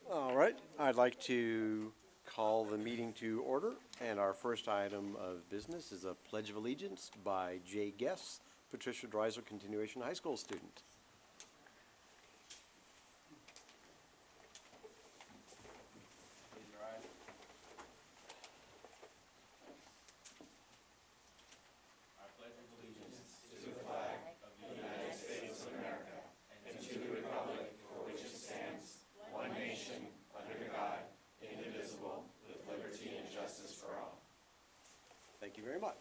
All right, I'd like to call the meeting to order, and our first item of business is a Pledge of Allegiance by Jay Guess, Patricia Dreiser Continuation High School student. Please rise. I pledge allegiance to the flag of the United States of America and to the republic for which it stands, one nation, under God, indivisible, with liberty and justice for all. Thank you very much.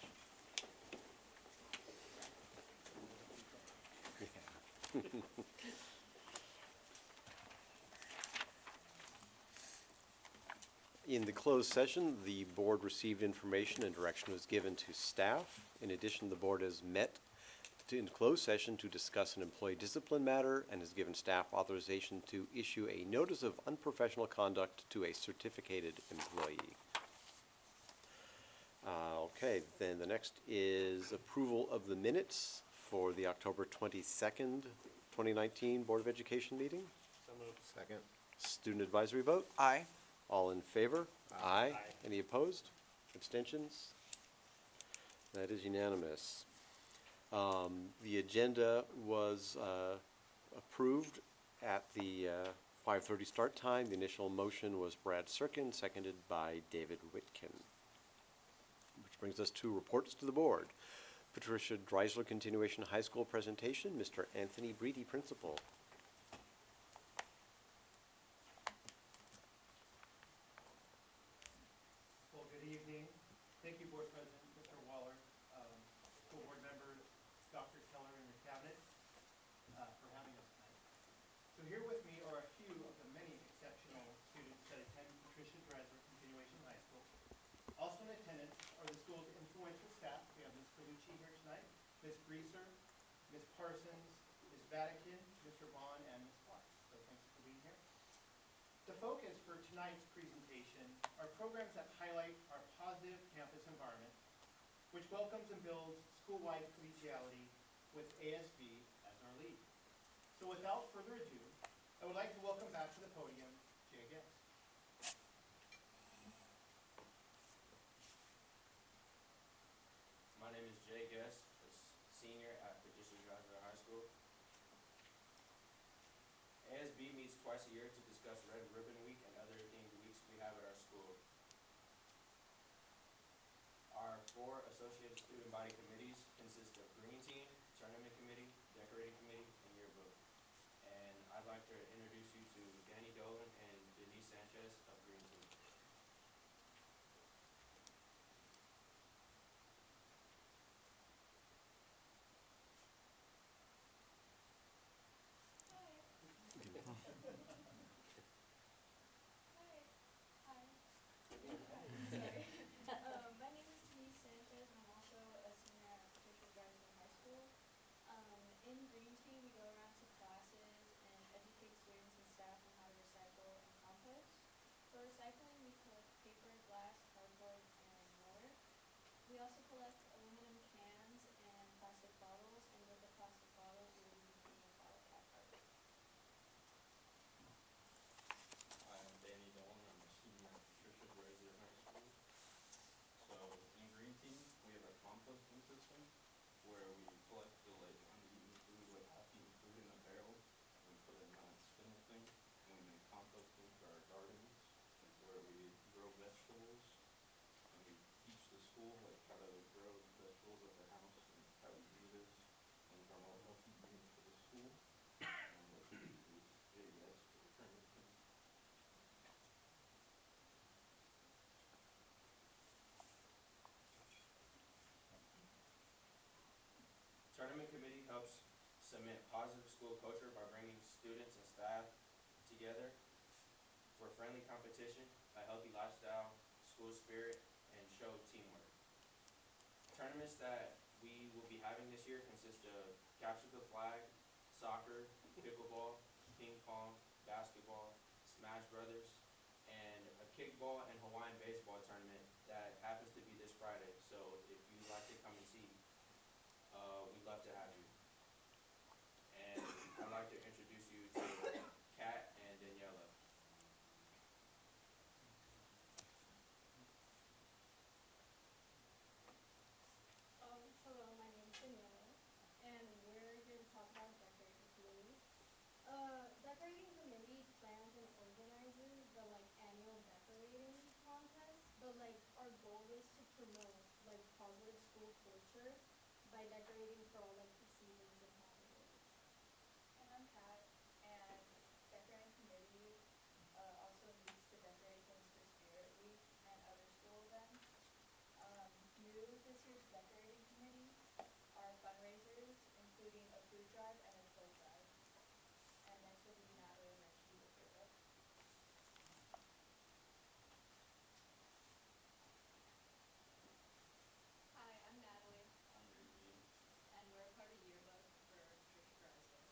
In the closed session, the board received information and direction was given to staff. In addition, the board has met in closed session to discuss an employee discipline matter and has given staff authorization to issue a notice of unprofessional conduct to a certificated employee. Okay, then the next is approval of the minutes for the October 22nd, 2019 Board of Education meeting. So moved. Second. Student advisory vote? Aye. All in favor? Aye. Aye. Any opposed? Abstentions? That is unanimous. The agenda was approved at the 5:30 start time. The initial motion was Brad Serkin, seconded by David Whitkin. Which brings us to reports to the board. Patricia Dreiser Continuation High School presentation, Mr. Anthony Breedy, principal. Well, good evening. Thank you, Board President Mr. Waller, school board members, Dr. Keller, and your cabinet for having us tonight. So here with me are a few of the many exceptional students that attend Patricia Dreiser Continuation High School. Also in attendance are the school's influential staff. We have Ms. Colucci here tonight, Ms. Greaser, Ms. Parsons, Ms. Vatican, Mr. Vaughn, and Ms. Clark. So thank you for being here. The focus for tonight's presentation are programs that highlight our positive campus environment, which welcomes and builds school-wide collegiality with ASB as our lead. So without further ado, I would like to welcome back to the podium Jay Guess. My name is Jay Guess, a senior at Patricia Dreiser High School. ASB meets twice a year to discuss Red Ribbon Week and other themed weeks we have at our school. Our 4 associated student body committees consist of Green Team, Tournament Committee, Decorating Committee, and Yearbook. And I'd like to introduce you to Danny Dolan and Denise Sanchez of Green Team. My name is Denise Sanchez, and I'm also a senior at Patricia Dreiser High School. In Green Team, we go around to classes and educate students and staff on how to recycle and compost. For recycling, we collect paper, glass, cardboard, and more. We also collect aluminum cans and plastic bottles, and with the plastic bottles, we will be making a bottle cap art. I am Danny Dolan. I'm a senior at Patricia Dreiser High School. So in Green Team, we have a composting system where we collect the uneaten food, half eaten food in a barrel, and we put it in a spindle thing, and we make composting for our gardens, where we grow vegetables, and we teach the school how to grow vegetables at their house and how we do this, and promote healthy eating for the school. And this is JS for the tournament team. Tournament Committee helps cement positive school culture by bringing students and staff together for friendly competition, a healthy lifestyle, school spirit, and show teamwork. Tournaments that we will be having this year consist of capture the flag, soccer, pickleball, ping pong, basketball, Smash Brothers, and a kickball and Hawaiian baseball tournament that happens to be this Friday. So if you'd like to come and see, we'd love to have you. And I'd like to introduce you to Kat and Daniela. decorating committee plans and organizes the like annual decorating contest, but like our goal is to promote like positive school culture by decorating for all like the seasons and holidays. And I'm Kat, and decorating committee also needs to decorate things for Spirit Week and other school events. New this year's decorating committee are fundraisers, including a food drive and a toy drive. And next will be Natalie when she will do it. Hi, I'm Natalie. I'm Ruby. And we're part of yearbook for Patricia Drysdale.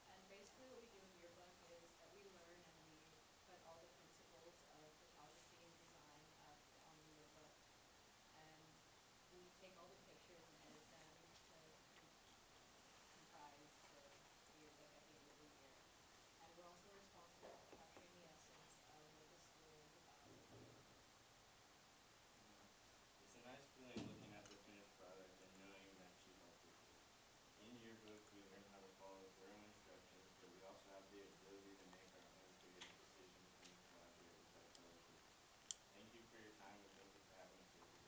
And basically what we do in yearbook is that we learn and we put all the principles of photography and design up on the yearbook. And we take all the pictures and edit them to comprise the yearbook at the end of the year. And we're also responsible for capturing the essence of what the school is about. It's a nice feeling looking at the finished product and knowing that you helped with it. In yearbook, we learn how to follow thorough instructions, but we also have the ability to make our own creative decisions when we collaborate with our fellow groups. Thank you for your time and thank you for having us here today.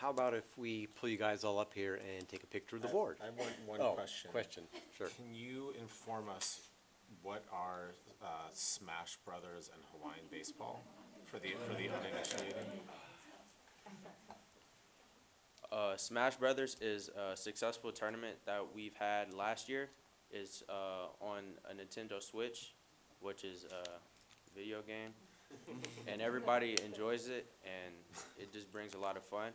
How about if we pull you guys all up here and take a picture of the board? I have one Oh, question. sure. Can you inform us what are Smash Brothers and Hawaiian baseball for the uninitiated? Smash Brothers is a successful tournament that we've had last year. Is on a Nintendo Switch, which is a video game, and everybody enjoys it, and it just brings a lot of fun.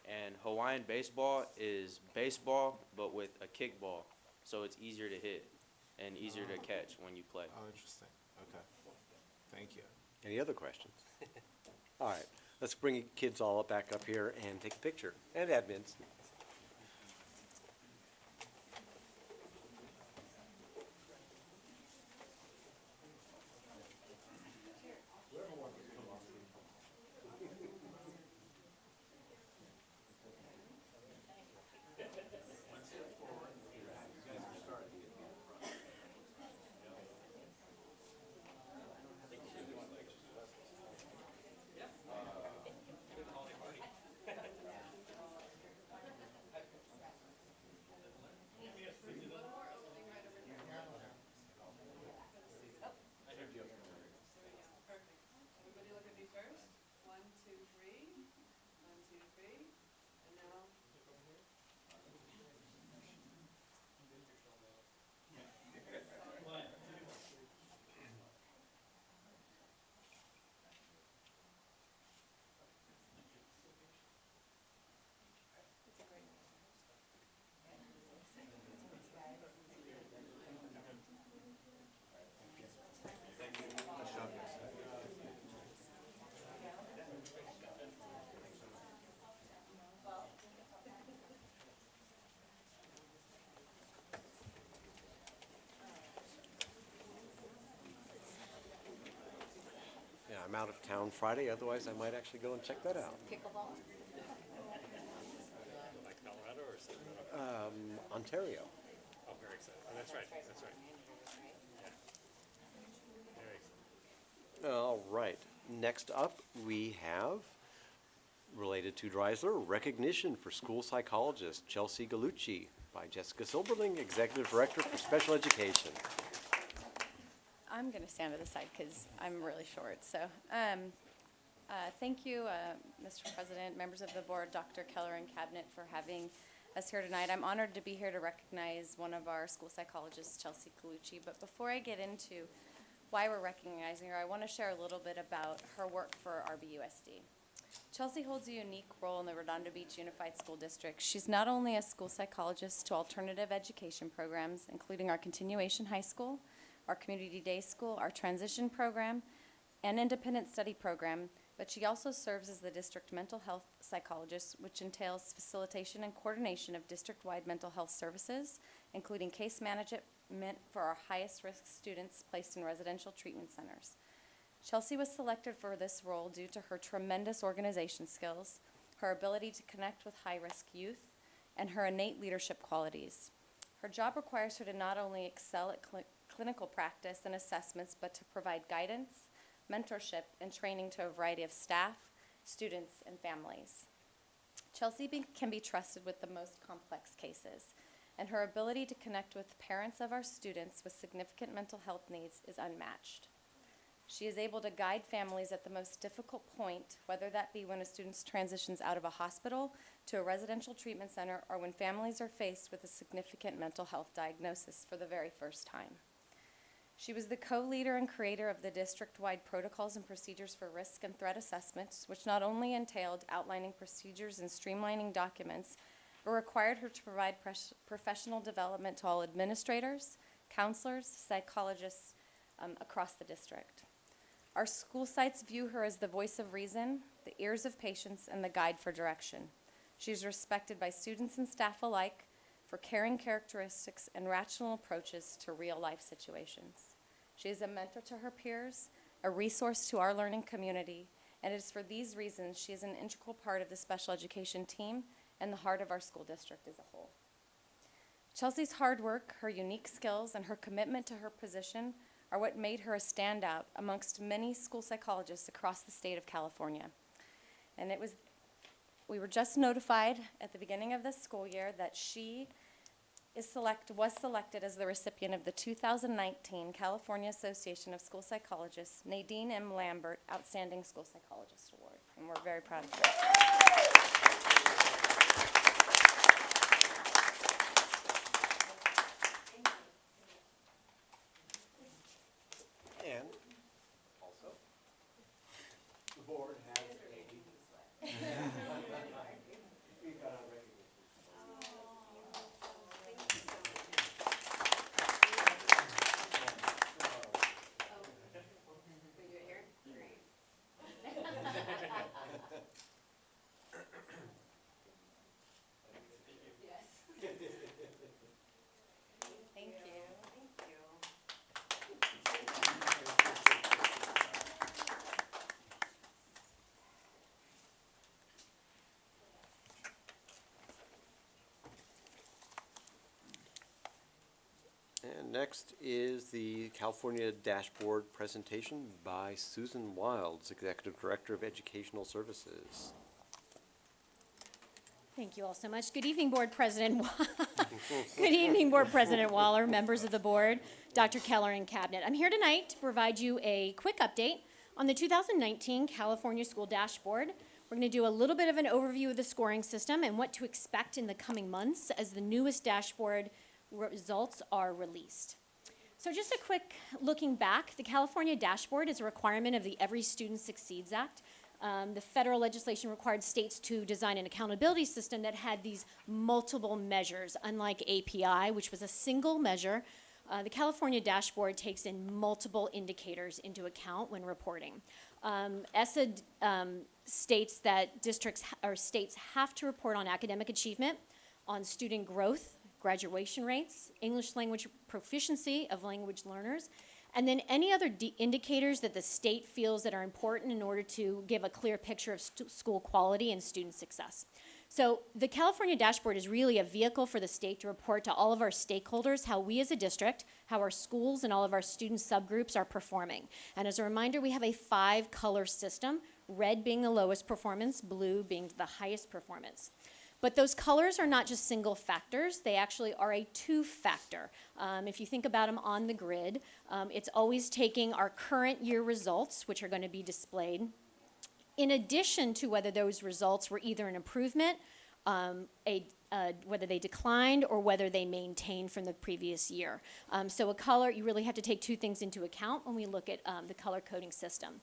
And Hawaiian baseball is baseball, but with a kickball, so it's easier to hit and easier to catch when you play. Oh, interesting. Okay. Thank you. Any other questions? All right, let's bring you kids all back up here and take a picture, and admins. Perfect. Everybody look at me first. 1, 2, 3. 1, 2, 3. And now. Yeah, I'm out of town Friday, otherwise I might actually go and check that out. Pickleball? Like Colorado or Sacramento? Ontario. Oh, very excited. Oh, that's right, that's right. Yeah. Very excited. All right, next up, we have, related to Dreisler, recognition for school psychologist Chelsea Gallucci by Jessica Silberling, Executive Director for Special Education. I'm going to stand to the side because I'm really short. So thank you, Mr. President, members of the board, Dr. Keller and Cabinet for having us here tonight. I'm honored to be here to recognize one of our school psychologists, Chelsea Gallucci. But before I get into why we're recognizing her, I want to share a little bit about her work for RBUSD. Chelsea holds a unique role in the Redondo Beach Unified School District. She's not only a school psychologist to alternative education programs, including our continuation high school, our community day school, our transition program, and independent study program, but she also serves as the district mental health psychologist, which entails facilitation and coordination of district-wide mental health services, including case management for our highest risk students placed in residential treatment centers. Chelsea was selected for this role due to her tremendous organization skills, her ability to connect with high-risk youth, and her innate leadership qualities. Her job requires her to not only excel at clinical practice and assessments, but to provide guidance, mentorship, and training to a variety of staff, students, and families. Chelsea can be trusted with the most complex cases, and her ability to connect with parents of our students with significant mental health needs is unmatched. She is able to guide families at the most difficult point, whether that be when a student transitions out of a hospital to a residential treatment center or when families are faced with a significant mental health diagnosis for the very first time. She was the co-leader and creator of the district-wide protocols and procedures for risk and threat assessments, which not only entailed outlining procedures and streamlining documents, but required her to provide professional development to all administrators, counselors, psychologists across the district. Our school sites view her as the voice of reason, the ears of patience, and the guide for direction. She is respected by students and staff alike for caring characteristics and rational approaches to real-life situations. She is a mentor to her peers, a resource to our learning community, and it is for these reasons she is an integral part of the special education team and the heart of our school district as a whole. Chelsea's hard work, her unique skills, and her commitment to her position are what made her a standout amongst many school psychologists across the state of California. And we were just notified at the beginning of this school year that she was selected as the recipient of the 2019 California Association of School Psychologists Nadine M. Lambert Outstanding School Psychologist Award, and we're very proud of her. And also, the board has we've got a recognition. Thank you. And next is the California Dashboard presentation by Susan Wilds, Executive Director of Educational Services. Thank you all so much. Good evening, Board President. Good evening, Board President Waller, members of the board, Dr. Keller, and Cabinet. I'm here tonight to provide you a quick update on the 2019 California School Dashboard. We're going to do a little bit of an overview of the scoring system and what to expect in the coming months as the newest dashboard results are released. So just a quick looking back, the California Dashboard is a requirement of the Every Student Succeeds Act. The federal legislation required states to design an accountability system that had these multiple measures, unlike API, which was a single measure. The California Dashboard takes in multiple indicators into account when reporting. ESSA states that districts or states have to report on academic achievement, on student growth, graduation rates, English language proficiency of language learners, and then any other indicators that the state feels that are important in order to give a clear picture of school quality and student success. So the California Dashboard is really a vehicle for the state to report to all of our stakeholders how we as a district, how our schools and all of our student subgroups are performing. And as a reminder, we have a 5-color system, red being the lowest performance, blue being the highest performance. But those colors are not just single factors, they actually are a 2-factor. If you think about them on the grid, it's always taking our current year results, which are going to be displayed, in addition to whether those results were either an improvement, whether they declined, or whether they maintained from the previous year. So a color, you really have to take 2 things into account when we look at the color coding system.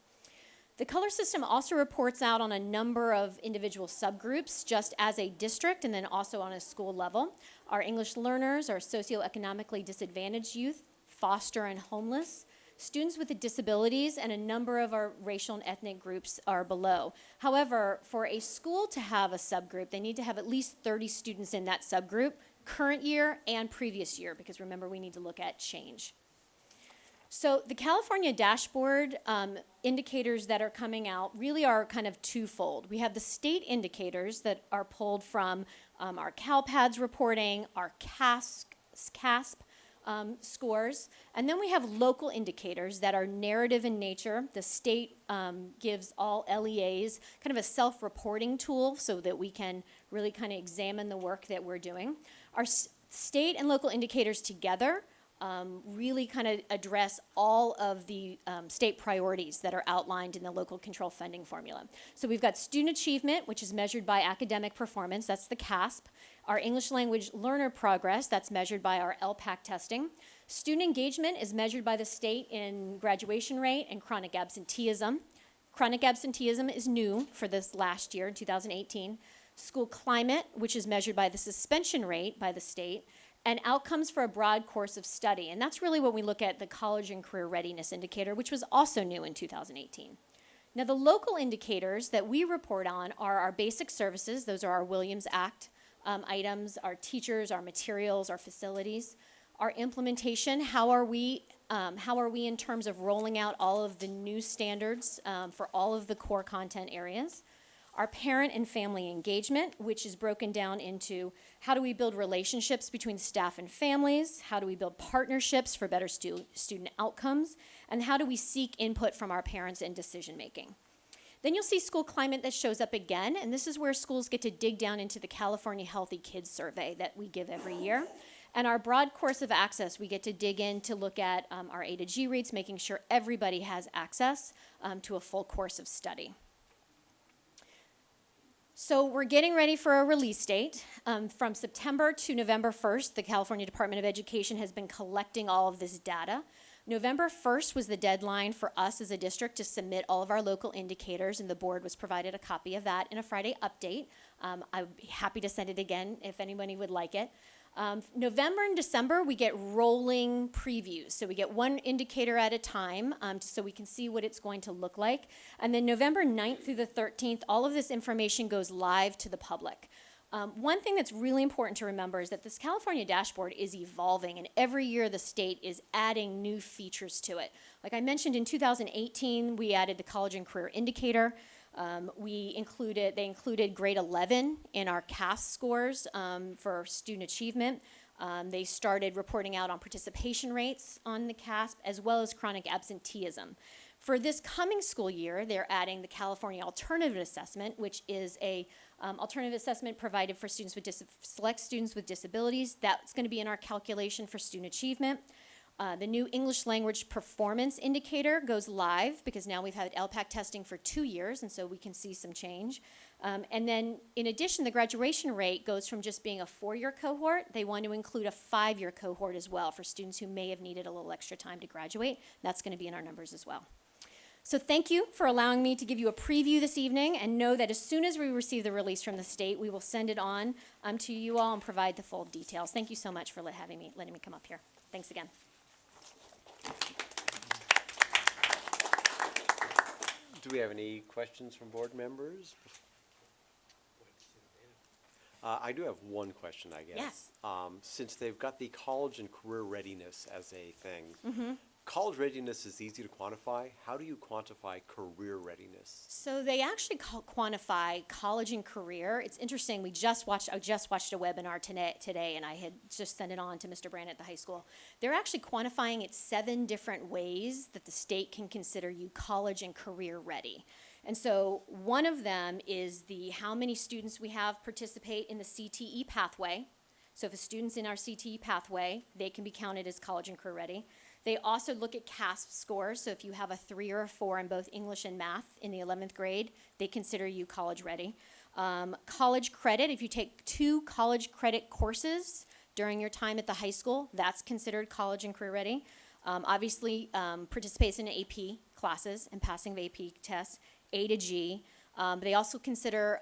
The color system also reports out on a number of individual subgroups, just as a district and then also on a school level. Our English learners, our socioeconomically disadvantaged youth, foster and homeless, Students with disabilities and a number of our racial and ethnic groups are below. However, for a school to have a subgroup, they need to have at least 30 students in that subgroup, current year and previous year, because remember, we need to look at change. So the California dashboard indicators that are coming out really are kind of twofold. We have the state indicators that are pulled from our CalPADS reporting, our CASP scores, and then we have local indicators that are narrative in nature. The state gives all LEAs kind of a self-reporting tool so that we can really kind of examine the work that we're doing. Our state and local indicators together really kind of address all of the state priorities that are outlined in the local control funding formula. So we've got student achievement, which is measured by academic performance, that's the CASP. Our English language learner progress, that's measured by our LPAC testing. Student engagement is measured by the state in graduation rate and chronic absenteeism. Chronic absenteeism is new for this last year, 2018. School climate, which is measured by the suspension rate by the state, and outcomes for a broad course of study. And that's really what we look at the college and career readiness indicator, which was also new in 2018. Now, the local indicators that we report on are our basic services. Those are our Williams Act items, our teachers, our materials, our facilities. Our implementation, how are we in terms of rolling out all of the new standards for all of the core content areas? Our parent and family engagement, which is broken down into how do we build relationships between staff and families, how do we build partnerships for better student outcomes, and how do we seek input from our parents in decision making. Then you'll see school climate that shows up again, and this is where schools get to dig down into the California Healthy Kids Survey that we give every year. And our broad course of access, we get to dig in to look at our A to G rates, making sure everybody has access to a full course of study. So we're getting ready for a release date. From September to November 1st, the California Department of Education has been collecting all of this data. November 1st was the deadline for us as a district to submit all of our local indicators, and the board was provided a copy of that in a Friday update. I would be happy to send it again if anybody would like it. November and December, we get rolling previews. So we get one indicator at a time so we can see what it's going to look like. And then November 9th through the 13th, all of this information goes live to the public. One thing that's really important to remember is that this California dashboard is evolving, and every year the state is adding new features to it. Like I mentioned, in 2018, we added the college and career indicator. They included grade 11 in our CAS scores for student achievement. They started reporting out on participation rates on the CASP, as well as chronic absenteeism. For this coming school year, they're adding the California Alternative Assessment, which is a alternative assessment provided for students with select students with disabilities. That's going to be in our calculation for student achievement. The new English language performance indicator goes live because now we've had LPAC testing for 2 years, and so we can see some change. And then in addition, the graduation rate goes from just being a 4-year cohort. They want to include a 5-year cohort as well for students who may have needed a little extra time to graduate. That's going to be in our numbers as well. So thank you for allowing me to give you a preview this evening, and know that as soon as we receive the release from the state, we will send it on to you all and provide the full details. Thank you so much for letting me come up here. Thanks again. Do we have any questions from board members? I do have one question, I guess. Yes. Since they've got the college and career readiness as a thing, college readiness is easy to quantify. How do you quantify career readiness? So they actually quantify college and career. It's interesting. I just watched a webinar today, and I had just sent it on to Mr. Brand at the high school. They're actually quantifying it 7 different ways that the state can consider you college and career ready. And so one of them is how many students we have participate in the CTE pathway. So if a student's in our CTE pathway, they can be counted as college and career ready. They also look at CASP scores, so if you have a 3 or a 4 in both English and math in the 11th grade, they consider you college ready. College credit, if you take 2 college credit courses during your time at the high school, that's considered college and career ready. Obviously, participates in AP classes and passing of AP tests, A to G. But they also consider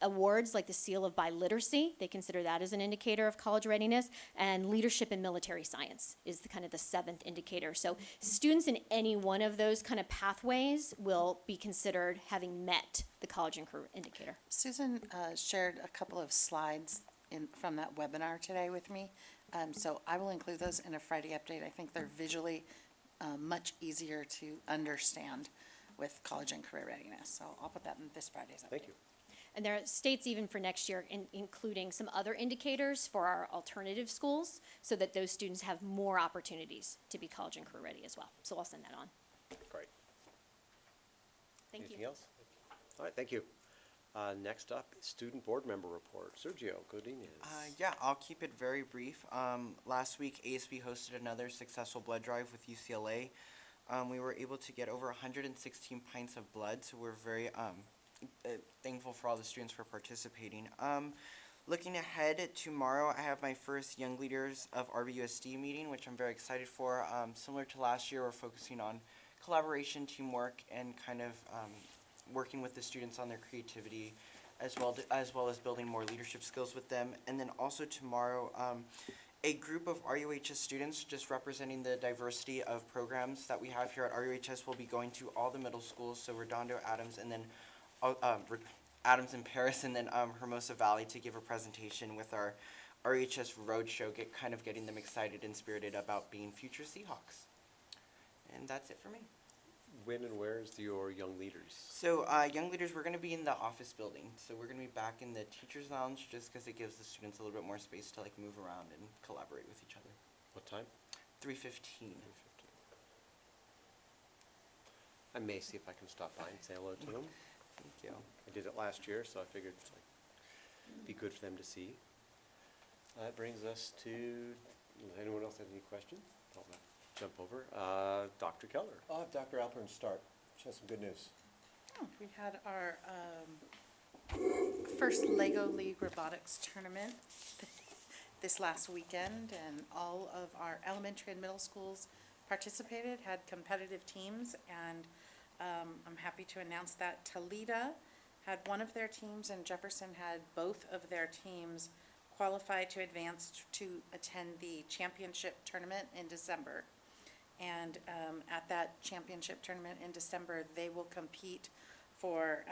awards like the Seal of Biliteracy. They consider that as an indicator of college readiness. And leadership in military science is the kind of the seventh indicator. So students in any one of those kind of pathways will be considered having met the college and career indicator. Susan shared a couple of slides from that webinar today with me. So I will include those in a Friday update. I think they're visually much easier to understand with college and career readiness. So I'll put that in this Friday's update. Thank you. And there are states even for next year, including some other indicators for our alternative schools, so that those students have more opportunities to be college and career ready as well. So I'll send that on. Great. Thank you. Anything else? All right, thank you. Next up, student board member report. Sergio Godinez. Yeah, I'll keep it very brief. Last week, ASB hosted another successful blood drive with UCLA. We were able to get over 116 pints of blood, so we're very thankful for all the students for participating. Looking ahead, tomorrow I have my first Young Leaders of RBUSD meeting, which I'm very excited for. Similar to last year, we're focusing on collaboration, teamwork, and kind of working with the students on their creativity, as well as building more leadership skills with them. And then also tomorrow, a group of RUHS students, just representing the diversity of programs that we have here at RUHS, will be going to all the middle schools, so Redondo, Adams, and then Adams and Paris, and then Hermosa Valley, to give a presentation with our RUHS Roadshow, getting them excited and spirited about being future Seahawks. And that's it for me. When and where is your Young Leaders? So, Young Leaders, we're going to be in the office building. So we're going to be back in the teacher's lounge, just because it gives the students a little bit more space to move around and collaborate with each other. What time? 3:15. I may see if I can stop by and say hello to them. Thank you. I did it last year, so I figured it'd be good for them to see. That brings us to, does anyone else have any questions? I'll jump over. Dr. Keller. I'll have Dr. Alpern start. She has some good news. We had our first Lego League Robotics tournament this last weekend, and all of our elementary and middle schools participated, had competitive teams, and I'm happy to announce that Toledo had one of their teams and Jefferson had both of their teams qualify to advance to attend the championship tournament in December. And at that championship tournament in December, they will compete for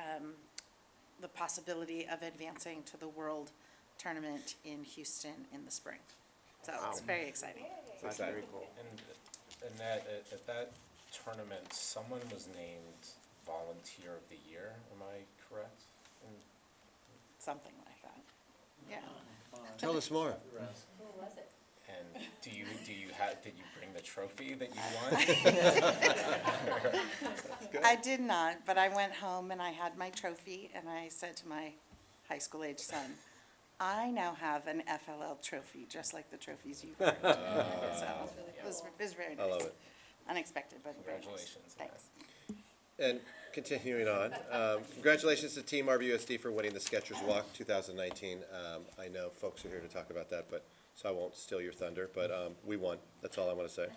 the possibility of advancing to the World Tournament in Houston in the spring. So it's very exciting. That's very cool. And at that tournament, someone was named Volunteer of the Year, am I correct? Something like that, yeah. Tell us more. Who was it? And did you bring the trophy that you won? I did not, but I went home and I had my trophy and I said to my high school age son, I now have an FLL trophy, just like the trophies you've earned. So it was very nice. I love it. Unexpected, but very nice. Congratulations. Thanks. And continuing on, congratulations to Team RBUSD for winning the Skechers Walk 2019. I know folks are here to talk about that, so I won't steal your thunder, but we won. That's all I want to say.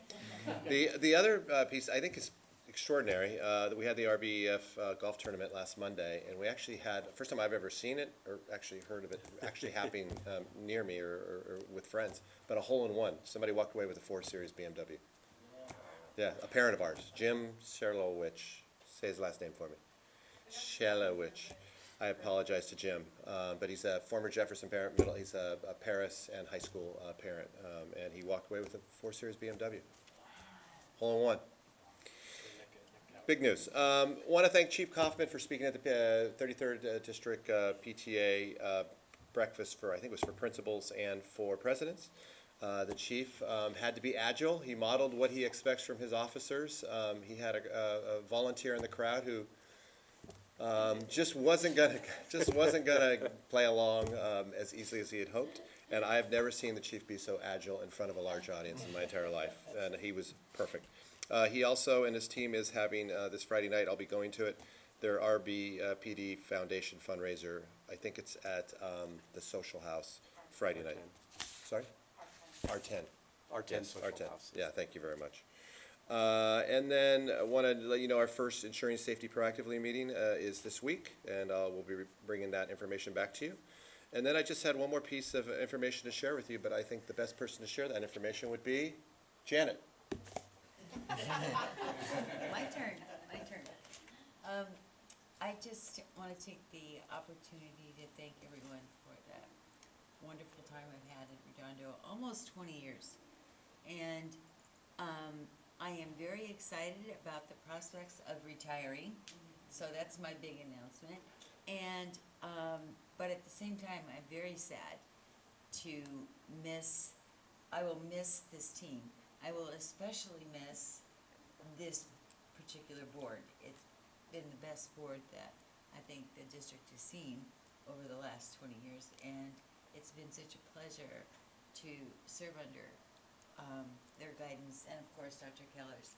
The other piece I think is extraordinary, that we had the RBEF golf tournament last Monday, and we actually had, first time I've ever seen it, or actually heard of it, actually happening near me or with friends, but a hole-in-one. Somebody walked away with a 4 Series BMW. Yeah, a parent of ours, Jim Sherlowich. Say his last name for me. Shelowich. I apologize to Jim, but he's a former Jefferson parent. He's a Paris and high school parent, and he walked away with a 4 Series BMW. Hole-in-one. Big news. Want to thank Chief Kaufman for speaking at the 33rd District PTA breakfast for, I think it was for principals and for presidents. The chief had to be agile. He modeled what he expects from his officers. He had a volunteer in the crowd who just wasn't gonna play along as easily as he had hoped. And I have never seen the chief be so agile in front of a large audience in my entire life. And he was perfect. He also and his team is having this Friday night. I'll be going to it. Their RBPD Foundation fundraiser. I think it's at the Social House Friday night. Sorry. R10. R10 Yes, Social R10. House. Yeah, thank you very much. And then I want to let you know our first Ensuring Safety Proactively meeting is this week, and we'll be bringing that information back to you. And then I just had one more piece of information to share with you, but I think the best person to share that information would be Janet. My turn. I just want to take the opportunity to thank everyone for that wonderful time I've had at Redondo, almost 20 years. And I am very excited about the prospects of retiring, so that's my big announcement. And, but at the same time, I'm very sad to I will miss this team. I will especially miss this particular board. It's been the best board that I think the district has seen over the last 20 years, and it's been such a pleasure to serve under their guidance, and of course Dr. Keller's.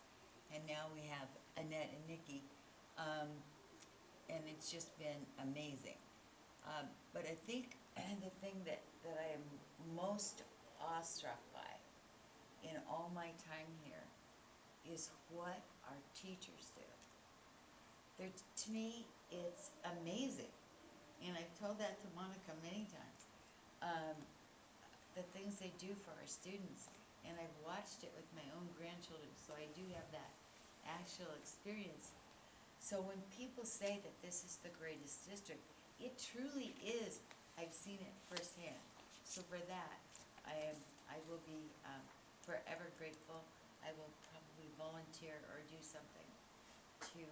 And now we have Annette and Nikki, and it's just been amazing. But I think the thing that I am most awestruck by in all my time here is what our teachers do. To me, it's amazing, and I've told that to Monica many times, the things they do for our students, and I've watched it with my own grandchildren, so I do have that actual experience. So when people say that this is the greatest district, it truly is. I've seen it firsthand. So for that, I will be forever grateful. I will probably volunteer or do something to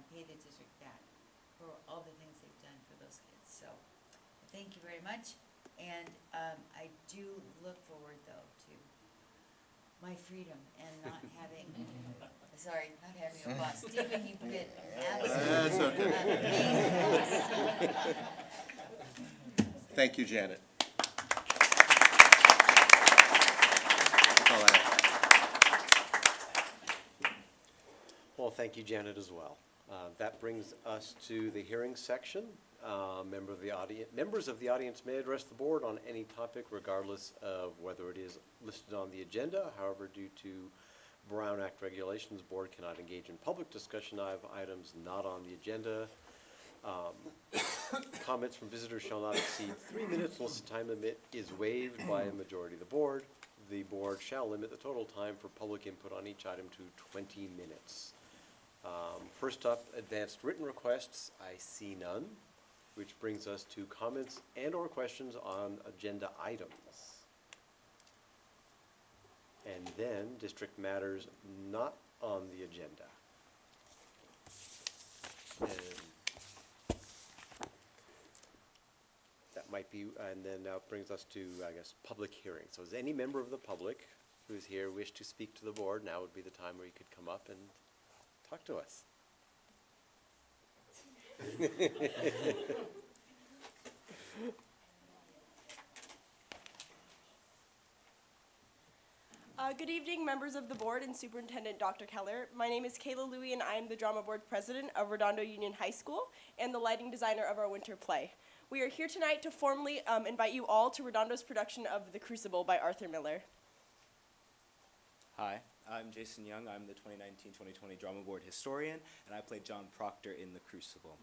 pay the district back for all the things they've done for those kids. So thank you very much. And I do look forward, though, to my freedom and not having, not having a boss. Stephen, you've been absolutely amazing. Thank you, Janet. That's all I have. Well, thank you, Janet, as well. That brings us to the hearing section. Members of the audience may address the board on any topic regardless of whether it is listed on the agenda. However, due to Brown Act regulations, the board cannot engage in public discussion of items not on the agenda. Comments from visitors shall not exceed 3 minutes unless the time limit is waived by a majority of the board. The board shall limit the total time for public input on each item to 20 minutes. First up, advanced written requests. I see none, which brings us to comments and/or questions on agenda items. And then district matters not on the agenda. And that might be, and then now it brings us to, I guess, public hearing. So does any member of the public who is here wish to speak to the board? Now would be the time where you could come up and talk to us. Good evening, members of the board and Superintendent Dr. Keller. My name is Kayla Louie, and I am the Drama Board President of Redondo Union High School and the lighting designer of our winter play. We are here tonight to formally invite you all to Redondo's production of The Crucible by Arthur Miller. Hi, I'm Jason Young. I'm the 2019-2020 Drama Board historian, and I played John Proctor in The Crucible.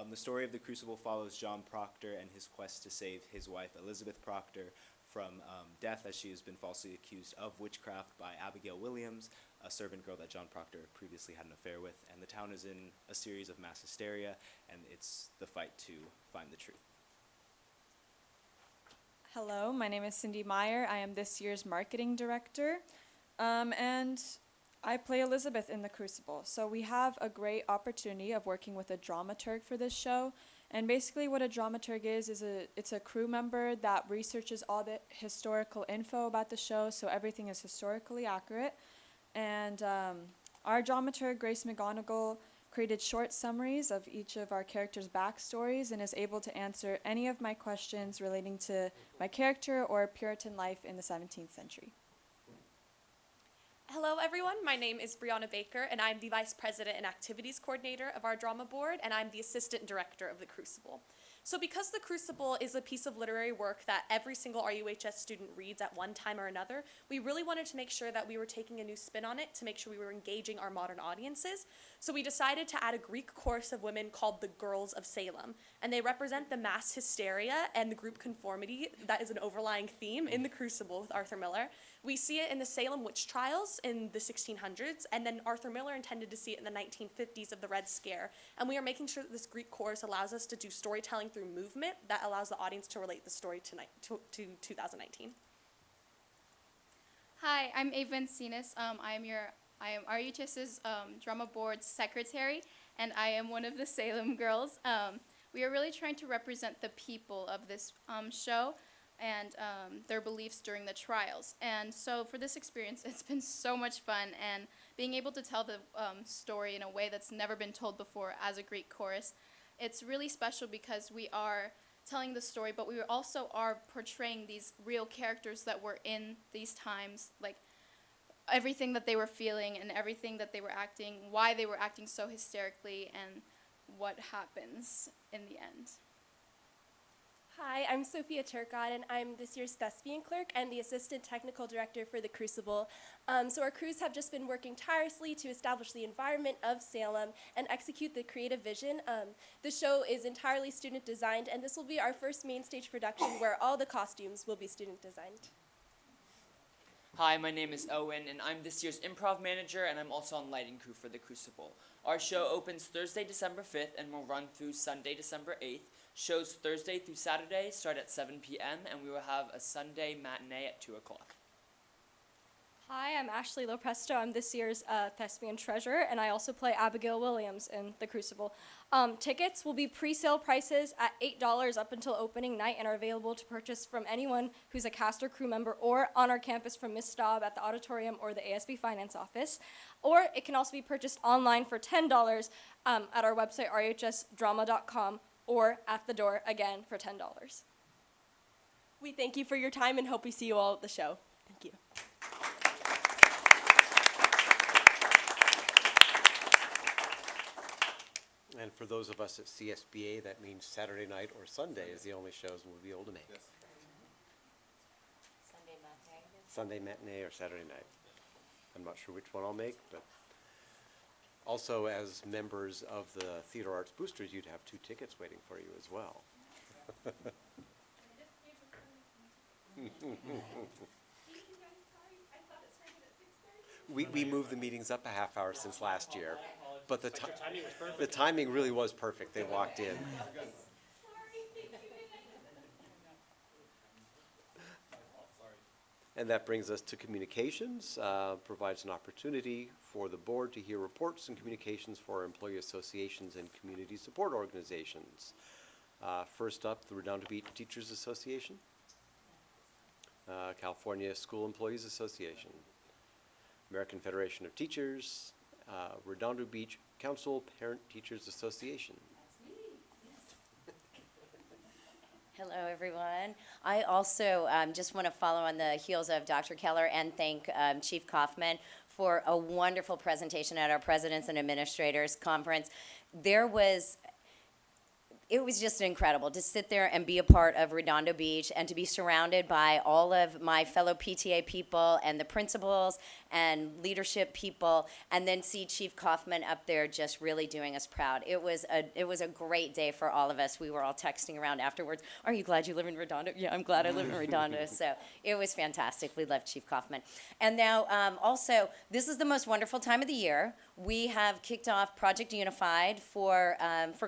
The story of The Crucible follows John Proctor and his quest to save his wife, Elizabeth Proctor, from death as she has been falsely accused of witchcraft by Abigail Williams, a servant girl that John Proctor previously had an affair with. And the town is in a series of mass hysteria, and it's the fight to find the truth. Hello, my name is Cindy Meyer. I am this year's marketing director, and I play Elizabeth in The Crucible. So we have a great opportunity of working with a dramaturg for this show. And basically what a dramaturg is it's a crew member that researches all the historical info about the show, so everything is historically accurate. And our dramaturg, Grace McGonigal, created short summaries of each of our characters' backstories and is able to answer any of my questions relating to my character or Puritan life in the 17th century. Hello everyone, my name is Brianna Baker and I'm the Vice President and Activities Coordinator of our Drama Board and I'm the Assistant Director of The Crucible. So because The Crucible is a piece of literary work that every single RUHS student reads at one time or another, we really wanted to make sure that we were taking a new spin on it to make sure we were engaging our modern audiences. So we decided to add a Greek chorus of women called the Girls of Salem, and they represent the mass hysteria and the group conformity that is an overlying theme in The Crucible with Arthur Miller. We see it in the Salem witch trials in the 1600s, and then Arthur Miller intended to see it in the 1950s of the Red Scare. And we are making sure that this Greek chorus allows us to do storytelling through movement that allows the audience to relate the story to 2019. Hi, I'm Ava Encinas. I am RUHS's drama board secretary, and I am one of the Salem girls. We are really trying to represent the people of this show and their beliefs during the trials. And so for this experience, it's been so much fun, and being able to tell the story in a way that's never been told before as a Greek chorus. It's really special because we are telling the story, but we also are portraying these real characters that were in these times, like everything that they were feeling and everything that they were acting, why they were acting so hysterically, and what happens in the end. Hi, I'm Sophia Turcott, and I'm this year's thespian clerk and the assistant technical director for The Crucible. So our crews have just been working tirelessly to establish the environment of Salem and execute the creative vision. The show is entirely student designed, and this will be our first main stage production where all the costumes will be student designed. Hi, my name is Owen, and I'm this year's improv manager, and I'm also on lighting crew for The Crucible. Our show opens Thursday, December 5th, and will run through Sunday, December 8th. Shows Thursday through Saturday start at 7 p.m., and we will have a Sunday matinee at 2 o'clock. Hi, I'm Ashley Lopresto. I'm this year's thespian treasurer, and I also play Abigail Williams in The Crucible. Tickets will be pre-sale prices at $8 up until opening night and are available to purchase from anyone who's a cast or crew member or on our campus from Miss Staub at the auditorium or the ASB Finance Office. Or it can also be purchased online for $10 at our website, rhsdrama.com, or at the door, again, for $10. We thank you for your time and hope we see you all at the show. Thank you. And for those of us at CSBA, that means Saturday night or Sunday is the only shows we'll be able to make. Sunday matinee. Sunday matinee or Saturday night. I'm not sure which one I'll make, but also as members of the Theater Arts Boosters, you'd have 2 tickets waiting for you as well. We moved the meetings up a half hour since last year, but the timing really was perfect. They walked in. And that brings us to communications, provides an opportunity for the board to hear reports and communications for our employee associations and community support organizations. First up, the Redondo Beach Teachers Association, California School Employees Association, American Federation of Teachers, Redondo Beach Council Parent Teachers Association. Hello, everyone. I also just want to follow on the heels of Dr. Keller and thank Chief Kaufman for a wonderful presentation at our Presidents and Administrators Conference. It was just incredible to sit there and be a part of Redondo Beach and to be surrounded by all of my fellow PTA people and the principals and leadership people, and then see Chief Kaufman up there just really doing us proud. It was a great day for all of us. We were all texting around afterwards. Are you glad you live in Redondo? Yeah, I'm glad I live in Redondo. So it was fantastic. We love Chief Kaufman. And now also, this is the most wonderful time of the year. We have kicked off Project Unified for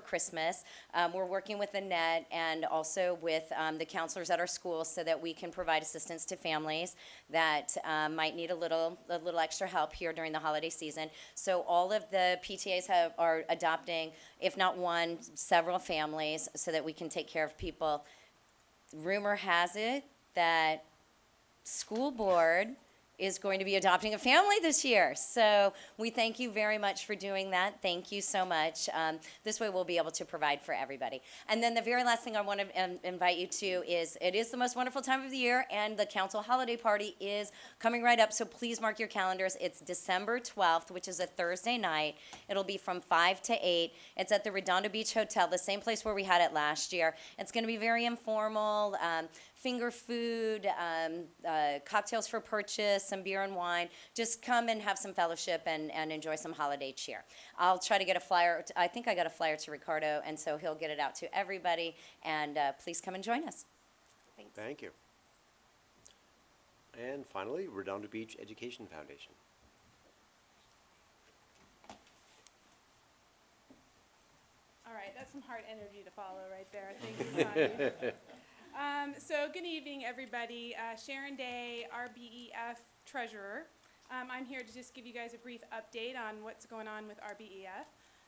Christmas. We're working with Annette and also with the counselors at our schools so that we can provide assistance to families that might need a little extra help here during the holiday season. So all of the PTAs are adopting, if not one, several families so that we can take care of people. Rumor has it that school board is going to be adopting a family this year. So we thank you very much for doing that. Thank you so much. This way we'll be able to provide for everybody. And then the very last thing I want to invite you to is, it is the most wonderful time of the year, and the council holiday party is coming right up, so please mark your calendars. It's December 12th, which is a Thursday night. It'll be from 5 to 8. It's at the Redondo Beach Hotel, the same place where we had it last year. It's going to be very informal, finger food, cocktails for purchase, some beer and wine. Just come and have some fellowship and enjoy some holiday cheer. I'll try to get a flyer. I think I got a flyer to Ricardo, and so he'll get it out to everybody. And please come and join us. Thanks. Thank you. And finally, Redondo Beach Education Foundation. All right, that's some hard energy to follow right there. Thank you, Tanya. So good evening, everybody. Sharon Day, RBEF Treasurer. I'm here to just give you guys a brief update on what's going on with RBEF.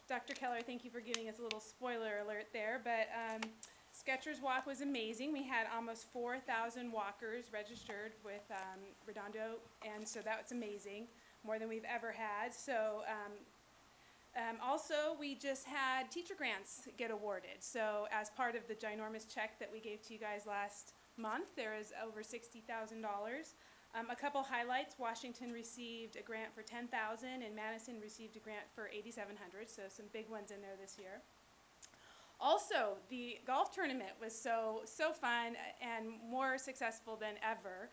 Dr. Keller, thank you for giving us a little spoiler alert there, but Skechers Walk was amazing. We had almost 4,000 walkers registered with Redondo, and so that was amazing, more than we've ever had. So also, we just had teacher grants get awarded. So as part of the ginormous check that we gave to you guys last month, there is over $60,000. A couple highlights: Washington received a grant for $10,000, and Madison received a grant for $8,700. So some big ones in there this year. Also, the golf tournament was so fun and more successful than ever.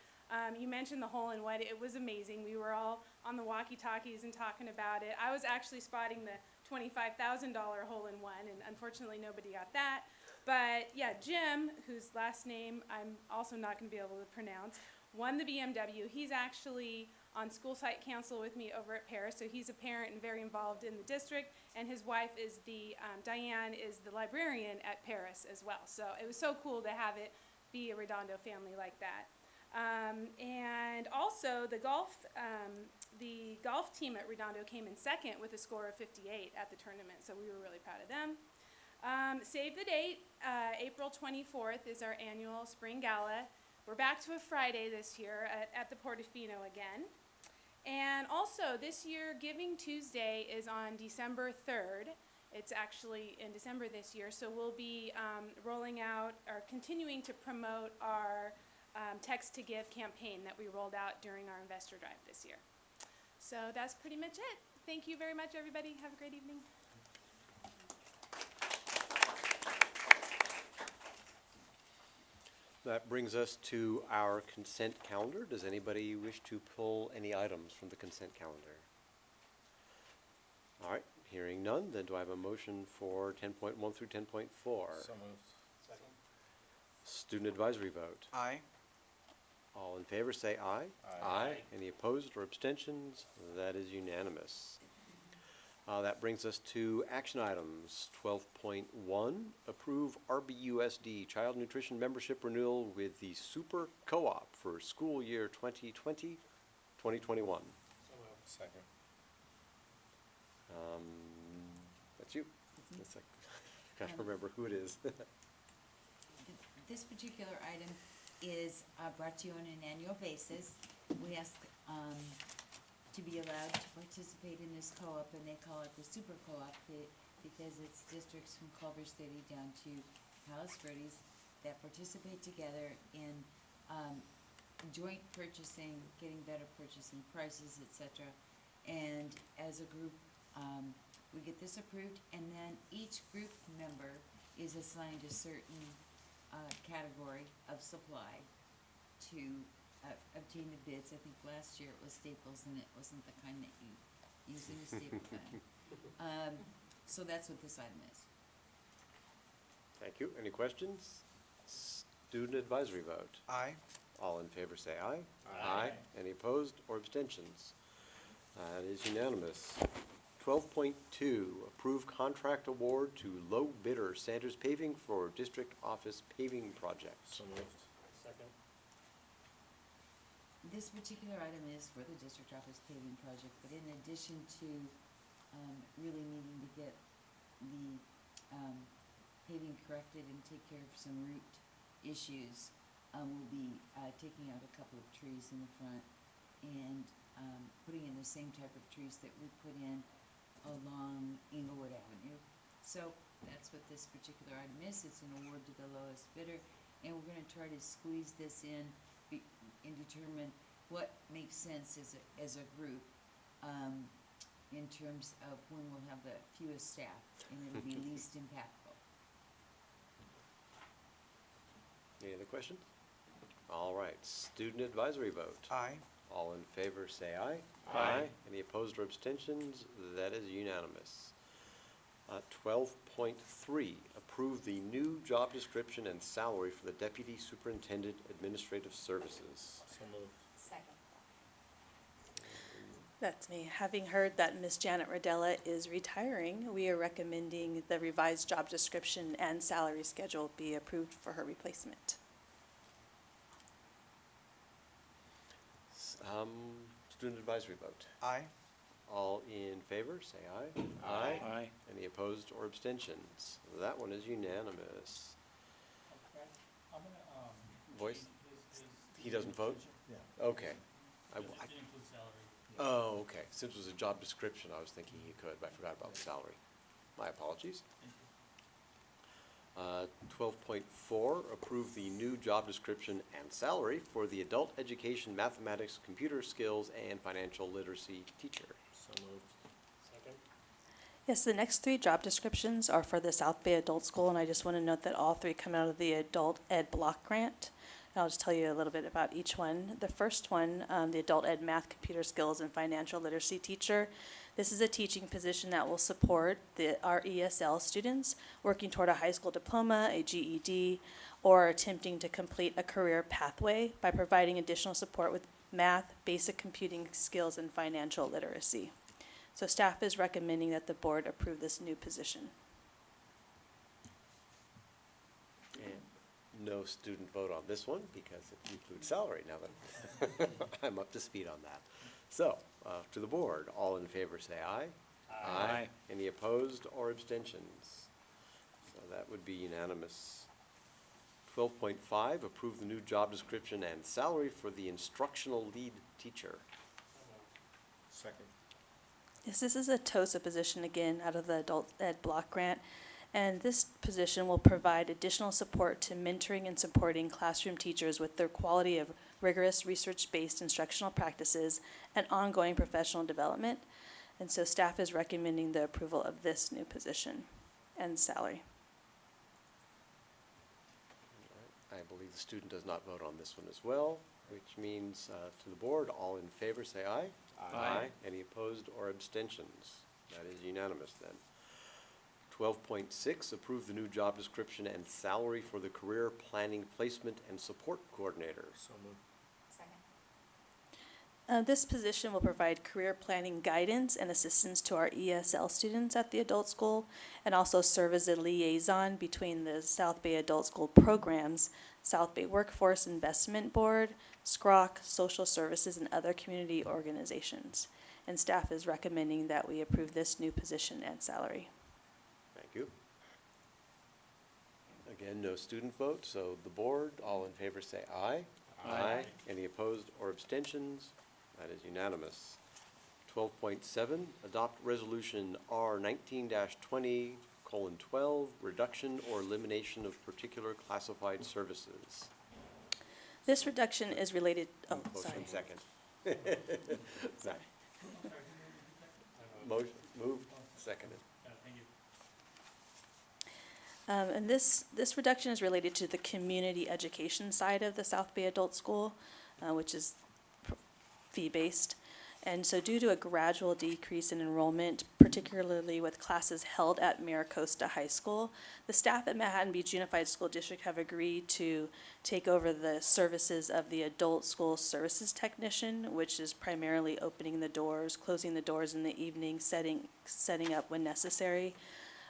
You mentioned the hole-in-one. It was amazing. We were all on the walkie-talkies and talking about it. I was actually spotting the $25,000 hole-in-one, and unfortunately nobody got that. But yeah, Jim, whose last name I'm also not going to be able to pronounce, won the BMW. He's actually on school site council with me over at Paris, so he's a parent and very involved in the district, and his wife is Diane is the librarian at Paris as well. So it was so cool to have it be a Redondo family like that. And also the golf team at Redondo came in second with a score of 58 at the tournament, so we were really proud of them. Save the date, April 24th is our annual spring gala. We're back to a Friday this year at the Portofino again. And also this year, Giving Tuesday is on December 3rd. It's actually in December this year, so we'll be rolling out or continuing to promote our Text to Give campaign that we rolled out during our investor drive this year. So that's pretty much it. Thank you very much, everybody. Have a great evening. That brings us to our consent calendar. Does anybody wish to pull any items from the consent calendar? All right, hearing none, then do I have a motion for 10.1 through 10.4? So moved. Second. Student advisory vote. Aye. All in favor say aye. Aye. Any opposed or abstentions? That is unanimous. That brings us to action items. 12.1, approve RBUSD Child Nutrition Membership Renewal with the Super Co-op for school year 2020-2021. So moved. Second. That's you. That's like, gotta remember who it is. This particular item is brought to you on an annual basis. We ask to be allowed to participate in this co-op, and they call it the Super Co-op because it's districts from Culver City down to Palos Verdes that participate together in joint purchasing, getting better purchasing prices, etc. And as a group, we get this approved, and then each group member is assigned a certain category of supply to obtain the bids. I think last year it was staples, and it wasn't the kind that you use in a staple gun. So that's what this item is. Thank you. Any questions? Student advisory vote. Aye. All in favor say aye. Aye. Any opposed or abstentions? That is unanimous. 12.2, approve contract award to low bidder Sanders Paving for district office paving project. So moved. Second. This particular item is for the district office paving project, but in addition to really needing to get the paving corrected and take care of some root issues, we'll be taking out a couple of trees in the front and, putting in the same type of trees that we put in along Inglewood Avenue. So that's what this particular item is. It's an award to the lowest bidder, and we're gonna try to squeeze this in and determine what makes sense as a group, in terms of when we'll have the fewest staff and it'll be least impactful. Any other questions? All right, student advisory vote. Aye. All in favor, say aye. Aye. Any opposed or abstentions? That is unanimous. 12.3, approve the new job description and salary for the Deputy Superintendent Administrative Services. So moved. Second. That's me. Having heard that Ms. Janet Rodella is retiring, we are recommending the revised job description and salary schedule be approved for her replacement. Student advisory vote. Aye. All in favor, say aye. Aye. Any opposed or abstentions? That one is unanimous. I'm gonna, Voice? his He doesn't vote? Yeah. Okay. It didn't include salary. Oh, okay. Since it was a job description, I was thinking he could, but I forgot about the salary. My apologies. Thank you. 12.4, approve the new job description and salary for the adult education, mathematics, computer skills, and financial literacy teacher. So moved. Second. Yes, the next three job descriptions are for the South Bay Adult School, and I just want to note that all three come out of the Adult Ed Block Grant. And I'll just tell you a little bit about each one. The first one, the Adult Ed Math, Computer Skills, and Financial Literacy Teacher. This is a teaching position that will support our ESL students working toward a high school diploma, a GED, or attempting to complete a career pathway by providing additional support with math, basic computing skills, and financial literacy. So staff is recommending that the board approve this new position. And no student vote on this one because it includes salary now that I'm up to speed on that. So, to the board, all in favor say aye. Aye. Any opposed or abstentions? So that would be unanimous. 12.5, approve the new job description and salary for the instructional lead teacher. Second. Yes, this is a TOSA position again out of the Adult Ed Block Grant. And this position will provide additional support to mentoring and supporting classroom teachers with their quality of rigorous research-based instructional practices and ongoing professional development. And so staff is recommending the approval of this new position and salary. I believe the student does not vote on this one as well, which means to the board, all in favor say aye. Aye. Any opposed or abstentions? That is unanimous then. 12.6, approve the new job description and salary for the Career Planning Placement and Support Coordinator. So moved. This position will provide career planning guidance and assistance to our ESL students at the adult school and also serve as a liaison between the South Bay Adult School programs, South Bay Workforce Investment Board, SCROC, Social Services, and other community organizations. And staff is recommending that we approve this new position and salary. Thank you. Again, no student vote, so the board, all in favor say aye. Aye. Any opposed or abstentions? That is unanimous. 12.7, adopt resolution R 19-20:12, reduction or elimination of particular classified services. This reduction is related, oh, sorry. Motion second. Motion, moved, seconded. Thank you. And this reduction is related to the community education side of the South Bay Adult School, which is fee-based. And so due to a gradual decrease in enrollment, particularly with classes held at Maricosta High School, the staff at Manhattan Beach Unified School District have agreed to take over the services of the adult school services technician, which is primarily opening the doors, closing the doors in the evening, setting up when necessary,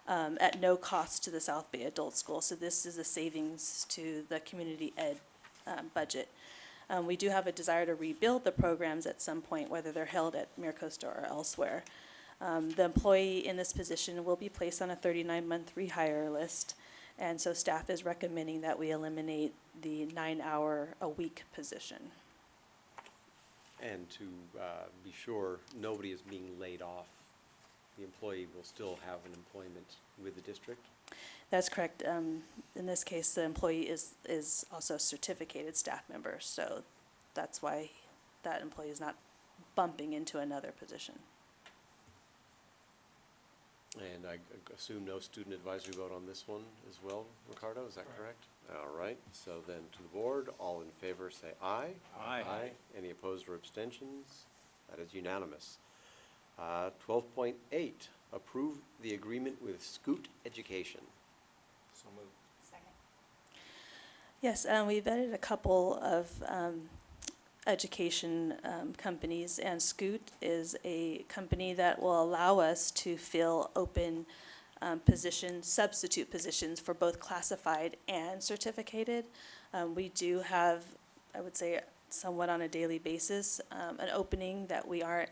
at no cost to the South Bay Adult School. So this is a savings to the community ed budget. We do have a desire to rebuild the programs at some point, whether they're held at Maricosta or elsewhere. The employee in this position will be placed on a 39-month rehire list, and so staff is recommending that we eliminate the 9-hour-a-week position. And to be sure, nobody is being laid off. The employee will still have an employment with the district? That's correct. In this case, the employee is also a certificated staff member, so that's why that employee is not bumping into another position. And I assume no student advisory vote on this one as well, Ricardo, is that correct? All right, so then to the board, all in favor say aye. Aye. Any opposed or abstentions? That is unanimous. 12.8, approve the agreement with Scoot Education. So moved. Yes, we vetted a couple of education companies, and Scoot is a company that will allow us to fill open positions, substitute positions for both classified and certificated. We do have, I would say, somewhat on a daily basis, an opening that we are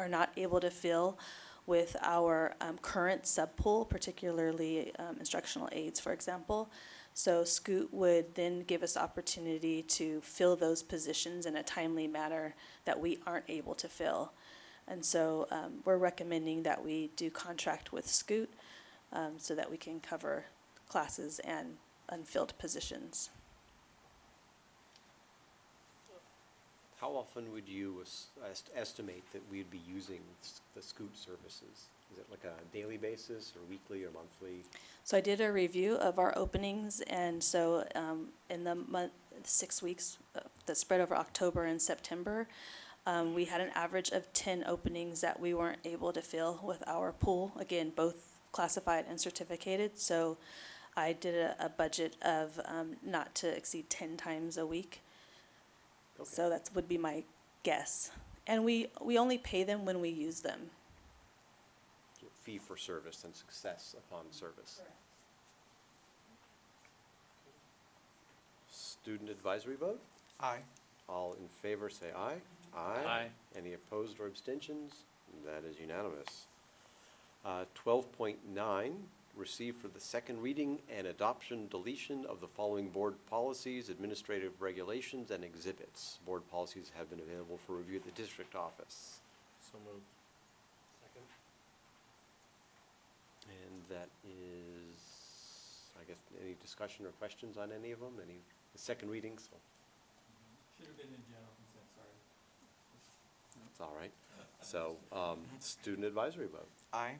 not able to fill with our current subpool, particularly instructional aides, for example. So Scoot would then give us opportunity to fill those positions in a timely manner that we aren't able to fill. And so we're recommending that we do contract with Scoot so that we can cover classes and unfilled positions. How often would you estimate that we'd be using the Scoot services? Is it like a daily basis or weekly or monthly? So I did a review of our openings, and so in the month, 6 weeks that spread over October and September, we had an average of 10 openings that we weren't able to fill with our pool, again, both classified and certificated. So I did a budget of not to exceed 10 times a week. Okay. So that would be my guess. And we only pay them when we use them. Fee for service and success upon service. Student advisory vote? Aye. All in favor say aye. Aye. Any opposed or abstentions? That is unanimous. 12.9, receive for the second reading and adoption deletion of the following board policies, administrative regulations, and exhibits. Board policies have been available for review at the district office. So moved. Second. And that is, I guess, any discussion or questions on any of them? Any, the second reading, so Should have been in general consent, sorry. that's all right. So, student advisory vote. Aye.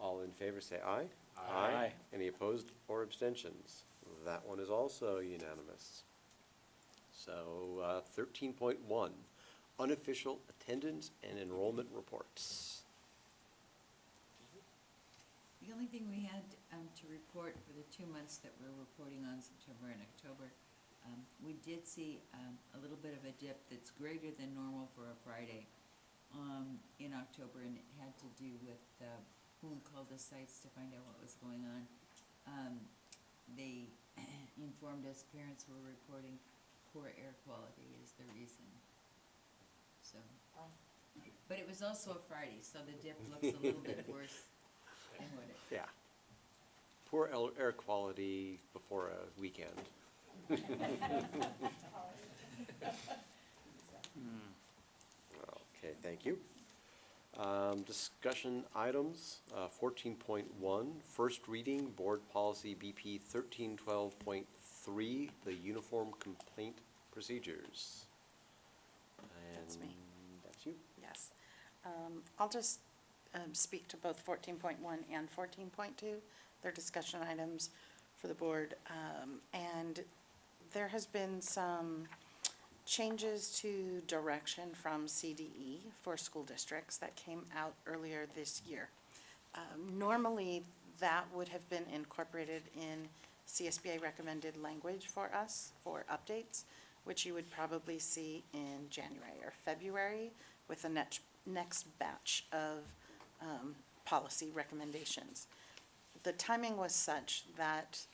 All in favor say aye. Aye. Any opposed or abstentions? That one is also unanimous. So, 13.1, unofficial attendance and enrollment reports. The only thing we had to report for the 2 months that we're reporting on, September and October, we did see a little bit of a dip that's greater than normal for a Friday in October, and it had to do with who called the sites to find out what was going on. They informed us parents were reporting poor air quality is the reason. So, but it was also a Friday, so the dip looks a little bit worse than what it. Yeah. Poor air quality before a weekend. Okay, thank you. Discussion items, 14.1, first reading, board policy BP 1312.3, the uniform complaint procedures. That's me. And that's you. Yes. I'll just speak to both 14.1 and 14.2. They're discussion items for the board. And there has been some changes to direction from CDE for school districts that came out earlier this year. Normally, that would have been incorporated in CSBA recommended language for us for updates, which you would probably see in January or February with the next batch of policy recommendations. The timing was such that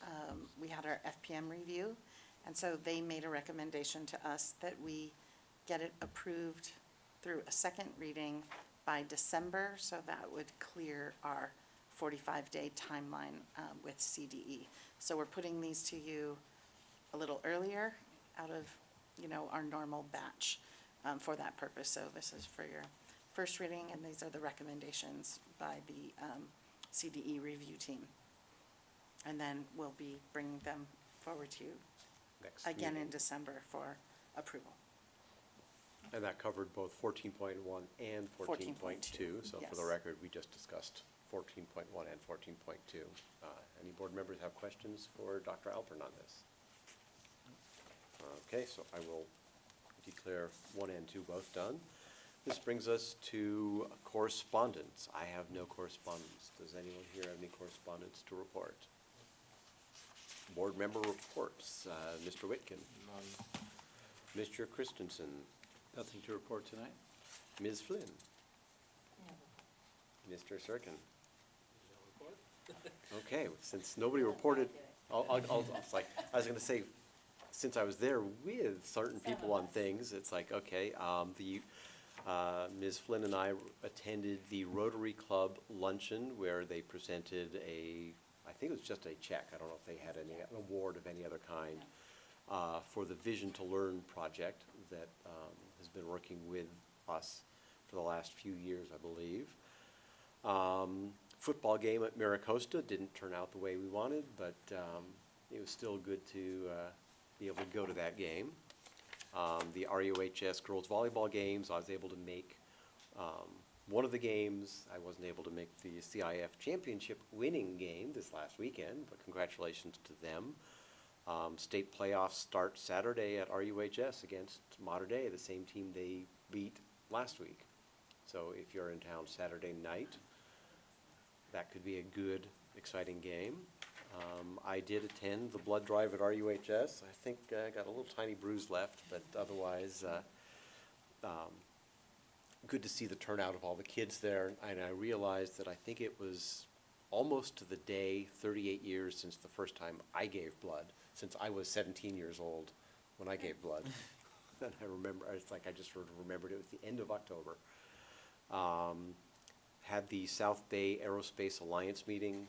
we had our FPM review, and so they made a recommendation to us that we get it approved through a second reading by December, so that would clear our 45-day timeline with CDE. So we're putting these to you a little earlier out of, our normal batch. for that purpose. So this is for your first reading, and these are the recommendations by the CDE review team. And then we'll be bringing them forward to you Next again in meeting. December for approval. And that covered both 14.1 and 14.2. So for the yes. record, we just discussed 14.1 and 14.2. Any board members have questions for Dr. Alpern on this? Okay, so I will declare 1 and 2 both done. This brings us to correspondence. I have no correspondence. Does anyone here have any correspondence to report? Board member reports. Mr. Whitkin. Mr. Christensen. Nothing to report tonight? Ms. Flynn. Mr. Serkin. Okay, since nobody reported, it's like, I was gonna say, since I was there with certain people on things, it's like, okay, Ms. Flynn and I attended the Rotary Club luncheon where they presented I think it was just a check, I don't know if they had an award of any other kind, for the Vision to Learn project that has been working with us for the last few years, I believe. Football game at Maricosta didn't turn out the way we wanted, but it was still good to be able to go to that game. The RUHS girls volleyball games, I was able to make one of the games. I wasn't able to make the CIF championship winning game this last weekend, but congratulations to them. State playoffs start Saturday at RUHS against Mater Dei, the same team they beat last week. So if you're in town Saturday night, that could be a good, exciting game. I did attend the blood drive at RUHS. I think I got a little tiny bruise left, but otherwise, good to see the turnout of all the kids there. And I realized that I think it was almost to the day 38 years since the first time I gave blood, since I was 17 years old when I gave blood. And I remember, it's like I just sort of remembered it was the end of October. Had the South Bay Aerospace Alliance meeting.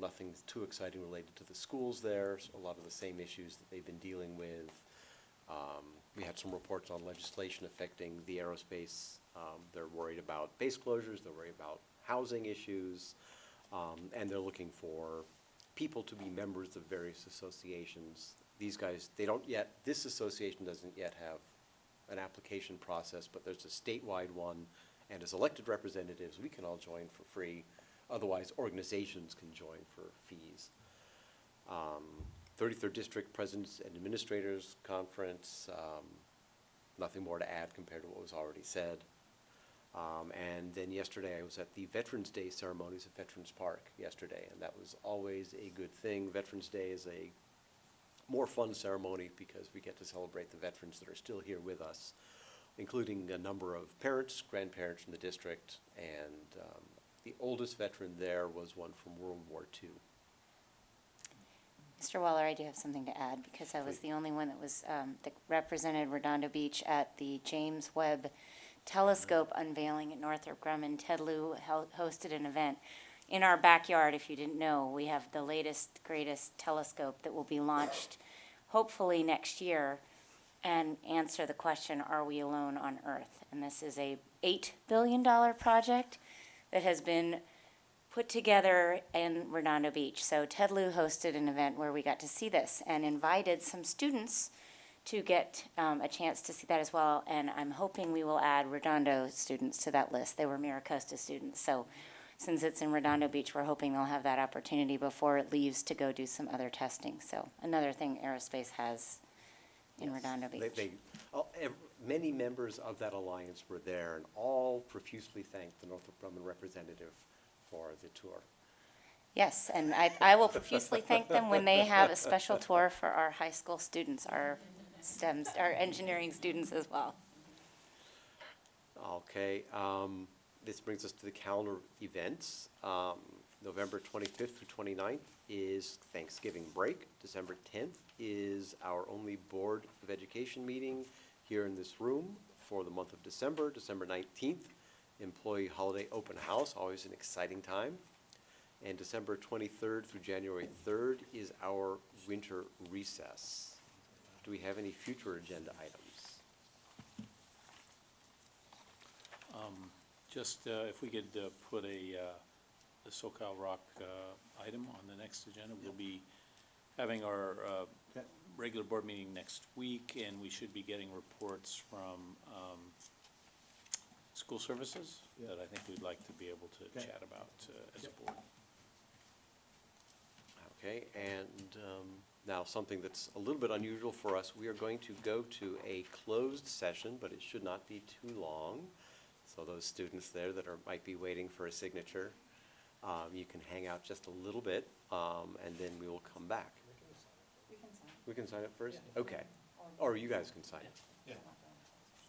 Nothing too exciting related to the schools there. So a lot of the same issues that they've been dealing with. We had some reports on legislation affecting the aerospace. They're worried about base closures. They're worried about housing issues. And they're looking for people to be members of various associations. These guys, this association doesn't yet have an application process, but there's a statewide one. And as elected representatives, we can all join for free. Otherwise, organizations can join for fees. 33rd District Presidents and Administrators Conference, nothing more to add compared to what was already said. And then yesterday I was at the Veterans Day ceremonies at Veterans Park yesterday, and that was always a good thing. Veterans Day is a more fun ceremony because we get to celebrate the veterans that are still here with us, including a number of parents, grandparents from the district, and the oldest veteran there was one from World War II. Mr. Waller, I do have something to add because I was the only one that was that represented Redondo Beach at the James Webb Telescope unveiling at Northrop Grumman. Ted Lieu hosted an event in our backyard. If you didn't know, we have the latest, greatest telescope that will be launched hopefully next year and answer the question, are we alone on Earth? And this is a $8 billion project that has been put together in Redondo Beach. So Ted Lieu hosted an event where we got to see this and invited some students to get a chance to see that as well. And I'm hoping we will add Redondo students to that list. They were Maricosta students. So since it's in Redondo Beach, we're hoping they'll have that opportunity before it leaves to go do some other testing. So another thing aerospace has in Redondo Beach. Many members of that alliance were there and all profusely thanked the Northrop Grumman representative for the tour. Yes, and I will profusely thank them when they have a special tour for our high school students, our STEM, our engineering students as well. Okay, this brings us to the calendar events. November 25th through 29th is Thanksgiving break. December 10th is our only Board of Education meeting here in this room for the month of December. December 19th, Employee Holiday Open House, always an exciting time. And December 23rd through January 3rd is our winter recess. Do we have any future agenda items? Just if we could put the SoCal Rock item on the next agenda. We'll be having our regular board meeting next week, and we should be getting reports from school services that I think we'd like to be able to chat about as a board. Okay, and now something that's a little bit unusual for us, we are going to go to a closed session, but it should not be too long. So those students there that might be waiting for a signature, you can hang out just a little bit, and then we will come back. We can sign it first? Okay. Or you guys can sign it? Yeah.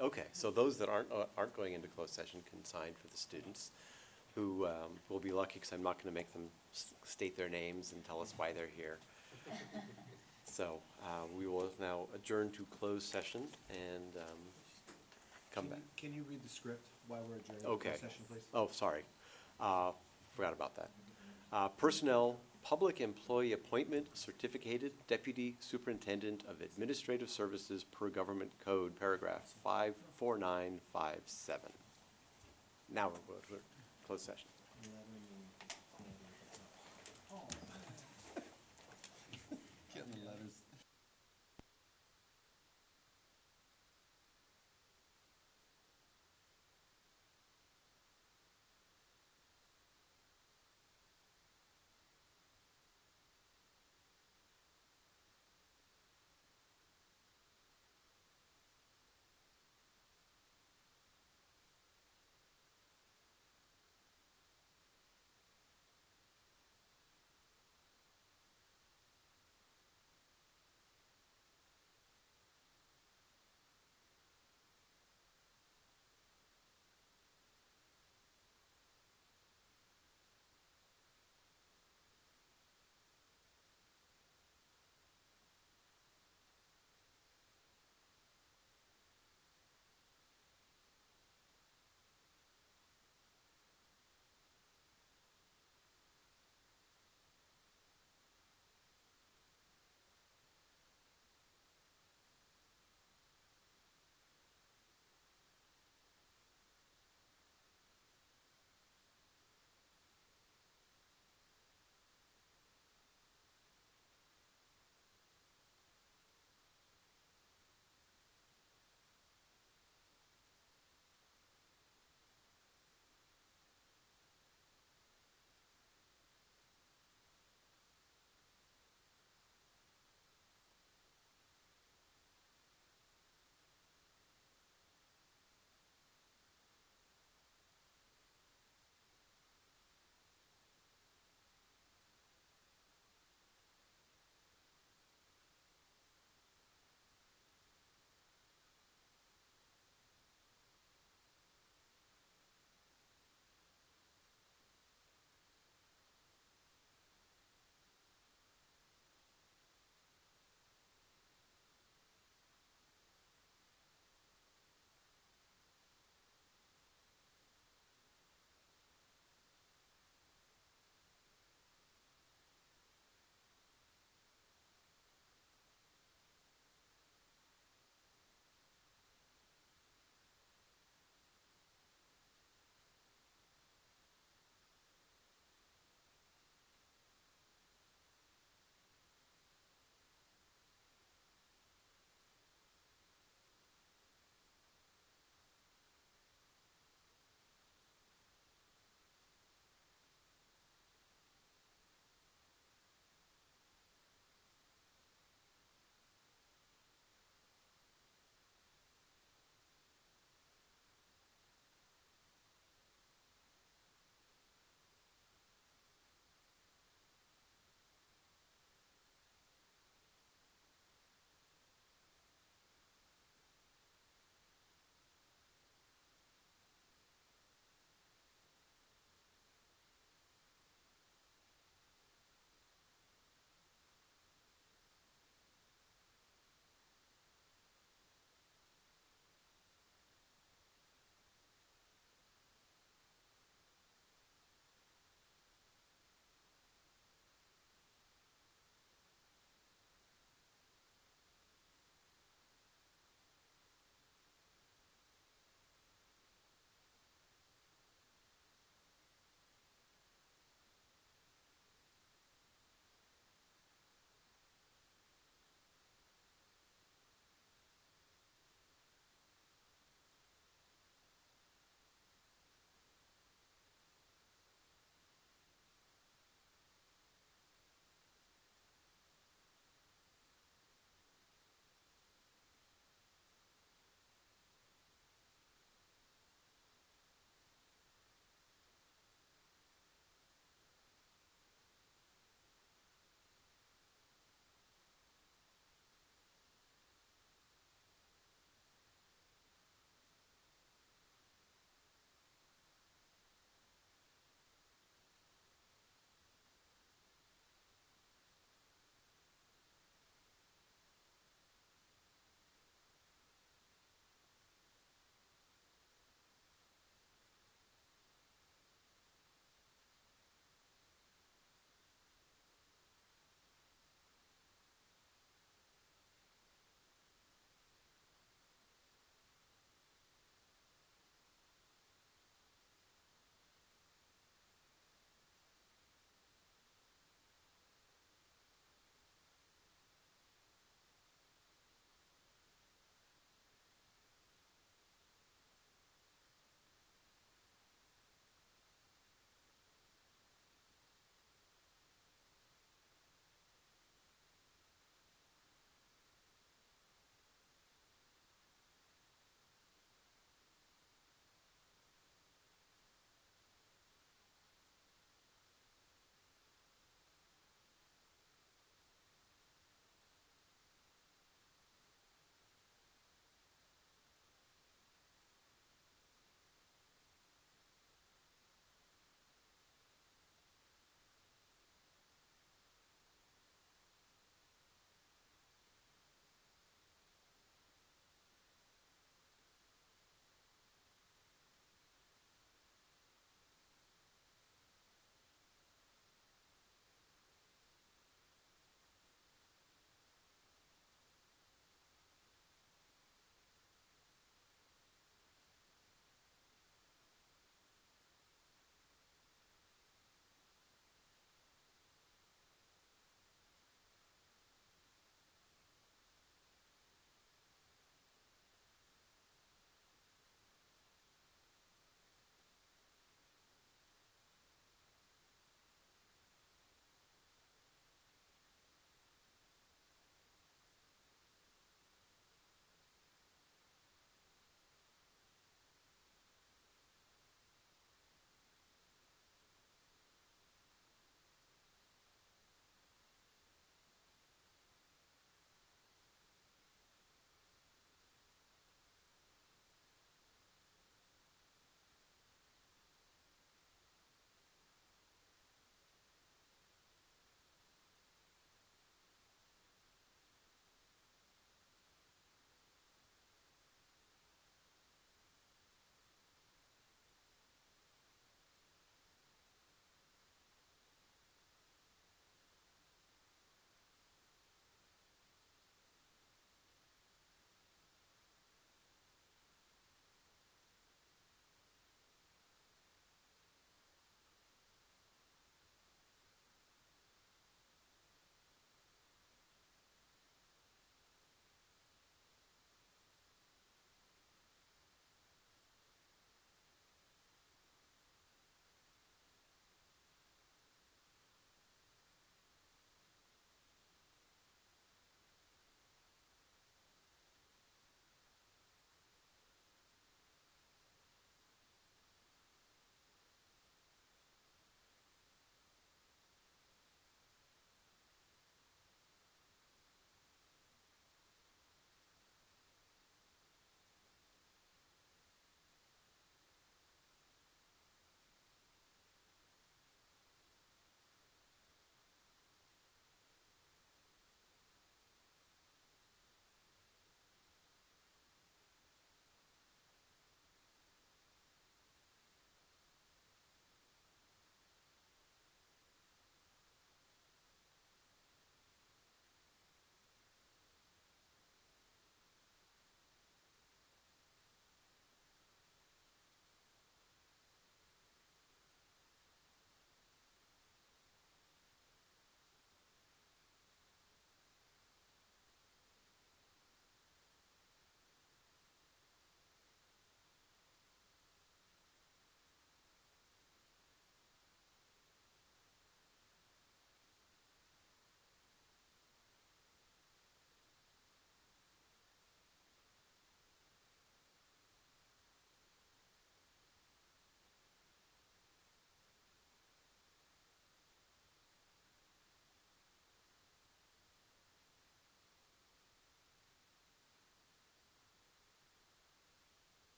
Okay, so those that aren't going into closed session can sign for the students, who will be lucky because I'm not going to make them state their names and tell us why they're here. So we will now adjourn to closed session and come back. Can you read the script while we're adjourning Okay. the session, please? Oh, sorry. Forgot about that. Personnel, Public Employee Appointment, Certificated Deputy Superintendent of Administrative Services per Government Code, paragraph 54957. Now we're going to closed session.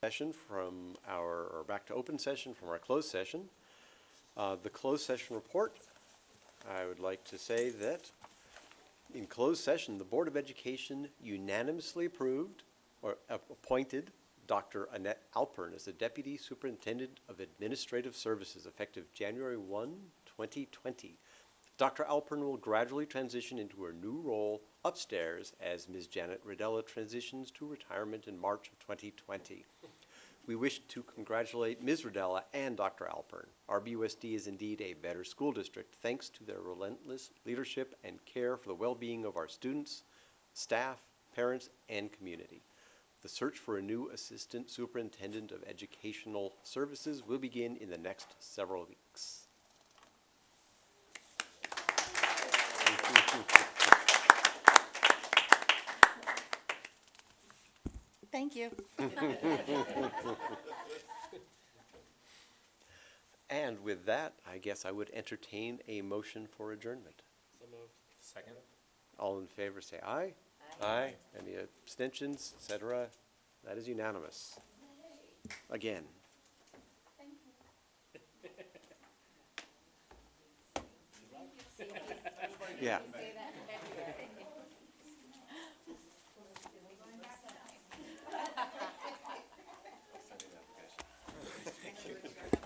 session or back to open session from our closed session. The closed session report, I would like to say that in closed session, the Board of Education unanimously approved or appointed Dr. Annette Alpern as the Deputy Superintendent of Administrative Services effective January 1, 2020. Dr. Alpern will gradually transition into her new role upstairs as Ms. Janet Riddella transitions to retirement in March of 2020. We wish to congratulate Ms. Riddella and Dr. Alpern. RBUSD is indeed a better school district thanks to their relentless leadership and care for the well-being of our students, staff, parents, and community. The search for a new Assistant Superintendent of Educational Services will begin in the next several weeks. Thank you. And with that, I guess I would entertain a motion for adjournment. So moved. Second. All in favor say aye. Aye. Any abstentions, et cetera? That is unanimous. Again. Yeah. Thank you.